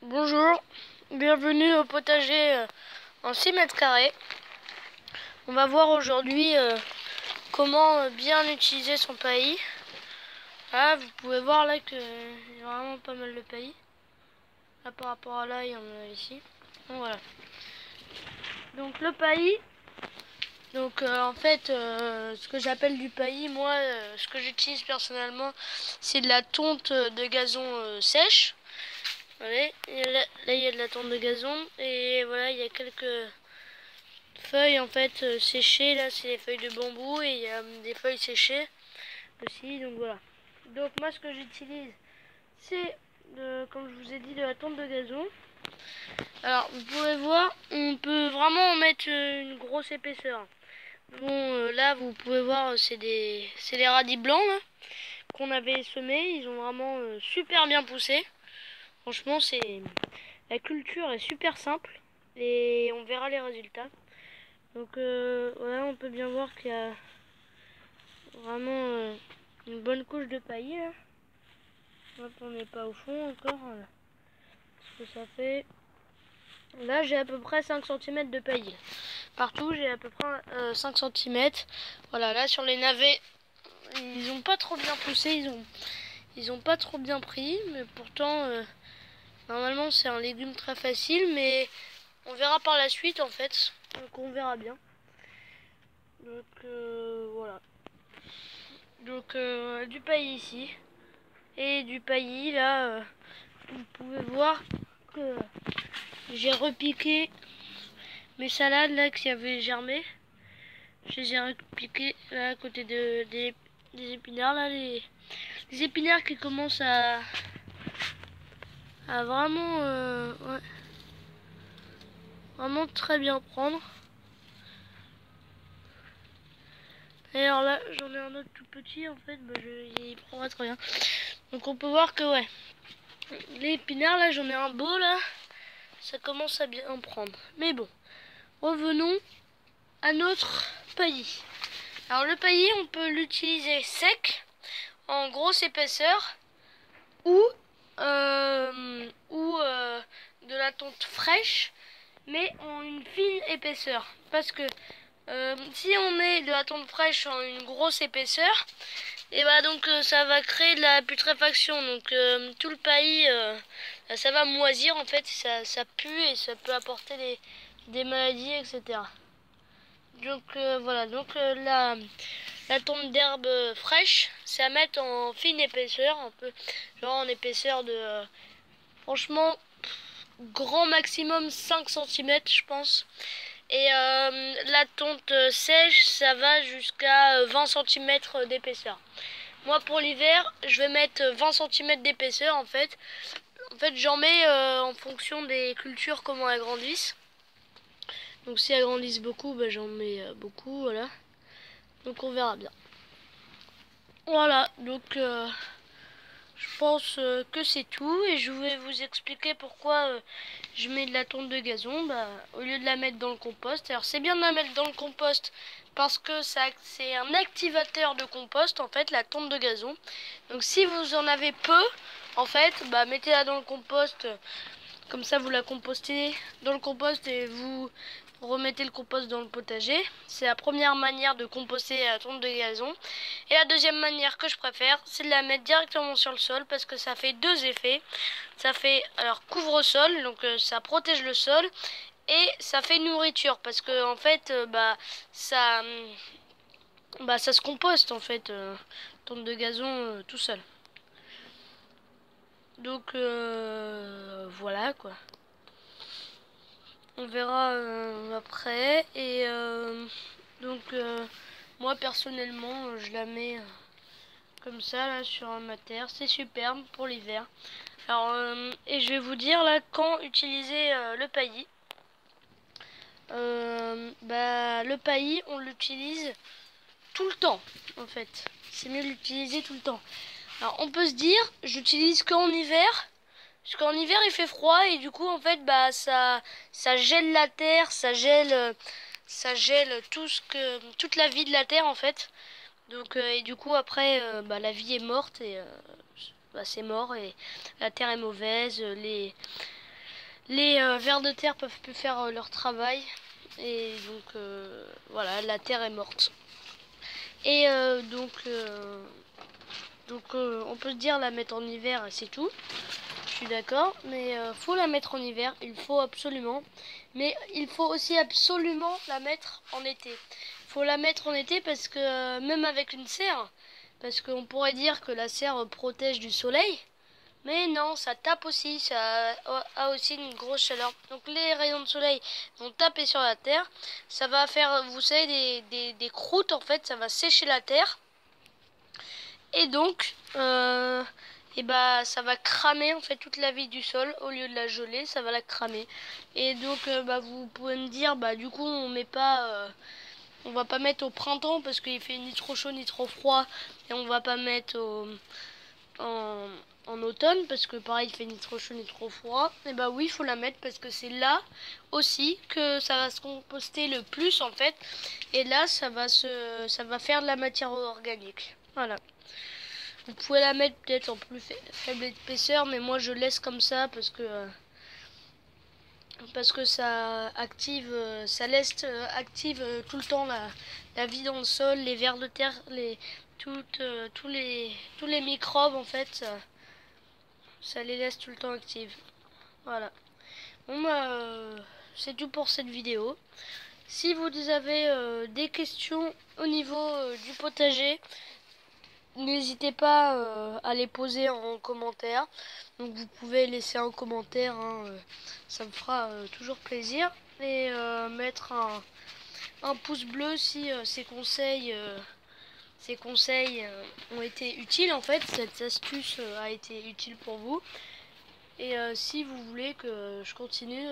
Bonjour, bienvenue au potager en 6 mètres carrés. On va voir aujourd'hui comment bien utiliser son paillis. Là, vous pouvez voir là qu'il y a vraiment pas mal de paillis. Là, par rapport à là, il y en a ici. Donc voilà. Donc le paillis, en fait, ce que j'appelle du paillis, moi, ce que j'utilise personnellement, c'est de la tonte de gazon sèche. Voilà, là, il y a de la tonte de gazon et voilà, il y a quelques feuilles en fait séchées. Là, c'est les feuilles de bambou et il y a des feuilles séchées aussi. Donc voilà. Donc moi, ce que j'utilise, c'est comme je vous ai dit, de la tonte de gazon. Alors, vous pouvez voir, on peut vraiment en mettre une grosse épaisseur. Bon, là, vous pouvez voir, c'est les radis blancs là, qu'on avait semés. Ils ont vraiment super bien poussé. Franchement, la culture est super simple et on verra les résultats. Donc voilà, on peut bien voir qu'il y a vraiment une bonne couche de paillis là. Hop, on n'est pas au fond encore. Voilà. Ce que ça fait. Là, j'ai à peu près 5 cm de paillis. Partout, j'ai à peu près 5 cm. Voilà, là sur les navets, ils ont pas trop bien poussé, ils ont pas trop bien pris, mais pourtant normalement c'est un légume très facile, mais on verra par la suite en fait. Donc on verra bien. Donc voilà. Donc du paillis ici. Et du paillis là. Vous pouvez voir que j'ai repiqué mes salades là qui avaient germé. Je les ai repiquées là à côté des épinards là. Les épinards qui commencent à vraiment, ouais, vraiment très bien prendre. Et alors là, j'en ai un autre tout petit en fait, bah, il prendra très bien. Donc on peut voir que ouais, les épinards là, j'en ai un beau là, ça commence à bien en prendre. Mais bon, revenons à notre paillis. Alors le paillis, on peut l'utiliser sec, en grosse épaisseur, ou de la tonte fraîche, mais en une fine épaisseur. Parce que si on met de la tonte fraîche en une grosse épaisseur, et bah donc ça va créer de la putréfaction. Donc tout le paillis, ça va moisir en fait, ça pue et ça peut apporter des maladies, etc. Donc voilà, donc la tonte d'herbe fraîche, c'est à mettre en fine épaisseur, un peu genre en épaisseur de franchement grand maximum 5 cm je pense. Et la tonte sèche, ça va jusqu'à 20 cm d'épaisseur. Moi pour l'hiver, je vais mettre 20 cm d'épaisseur en fait. En fait, j'en mets en fonction des cultures, comment elles grandissent. Donc si elles grandissent beaucoup, bah, j'en mets beaucoup, voilà. Donc on verra bien. Voilà, donc je pense que c'est tout. Et je vais vous expliquer pourquoi je mets de la tonte de gazon au lieu de la mettre dans le compost. Alors c'est bien de la mettre dans le compost parce que c'est un activateur de compost en fait, la tonte de gazon. Donc si vous en avez peu, en fait, mettez-la dans le compost. Comme ça vous la compostez dans le compost et vous remettez le compost dans le potager. C'est la première manière de composter la tonte de gazon. Et la deuxième manière que je préfère, c'est de la mettre directement sur le sol parce que ça fait deux effets. Ça fait alors couvre-sol, donc ça protège le sol, et ça fait nourriture parce que en fait ça ça se composte en fait, tonte de gazon tout seul. Donc voilà quoi. On verra après. Et donc moi personnellement je la mets comme ça là sur ma terre. C'est superbe pour l'hiver. Alors et je vais vous dire là quand utiliser le paillis. Le paillis on l'utilise tout le temps en fait. C'est mieux de l'utiliser tout le temps. Alors on peut se dire j'utilise qu'en hiver. Parce qu'en hiver il fait froid et du coup en fait ça gèle la terre, ça gèle toute la vie de la terre en fait. Donc et du coup après la vie est morte et c'est mort et la terre est mauvaise, les vers de terre peuvent plus faire leur travail. Et donc voilà, la terre est morte. Et on peut se dire la mettre en hiver et c'est tout. Je suis d'accord, mais faut la mettre en hiver, il faut absolument. Mais il faut aussi absolument la mettre en été. Il faut la mettre en été parce que même avec une serre, parce qu'on pourrait dire que la serre protège du soleil, mais non, ça tape aussi, ça a aussi une grosse chaleur. Donc les rayons de soleil vont taper sur la terre, ça va faire, vous savez, des croûtes en fait, ça va sécher la terre. Et donc, et bah, ça va cramer en fait toute la vie du sol. Au lieu de la geler, ça va la cramer. Et donc, bah, vous pouvez me dire, bah, du coup, on va pas mettre au printemps parce qu'il fait ni trop chaud ni trop froid. Et on va pas mettre en automne parce que pareil, il fait ni trop chaud ni trop froid. Et bah oui, il faut la mettre parce que c'est là aussi que ça va se composter le plus en fait. Et là, ça va faire de la matière organique. Voilà. Vous pouvez la mettre peut-être en plus faible épaisseur, mais moi je laisse comme ça parce que ça laisse active tout le temps la vie dans le sol, les vers de terre, tous les microbes en fait, ça les laisse tout le temps actives. Voilà. Bon bah c'est tout pour cette vidéo. Si vous avez des questions au niveau du potager, n'hésitez pas à les poser en commentaire. Donc vous pouvez laisser un commentaire, hein, ça me fera toujours plaisir. Et mettre un pouce bleu si ces conseils ont été utiles en fait. Cette astuce a été utile pour vous. Et si vous voulez que je continue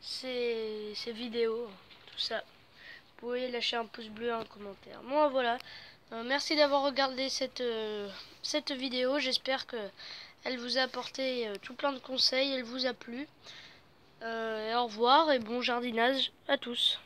ces vidéos, tout ça, vous pouvez lâcher un pouce bleu, un commentaire. Moi voilà. Merci d'avoir regardé cette vidéo. J'espère que elle vous a apporté tout plein de conseils. Elle vous a plu. Au revoir et bon jardinage à tous.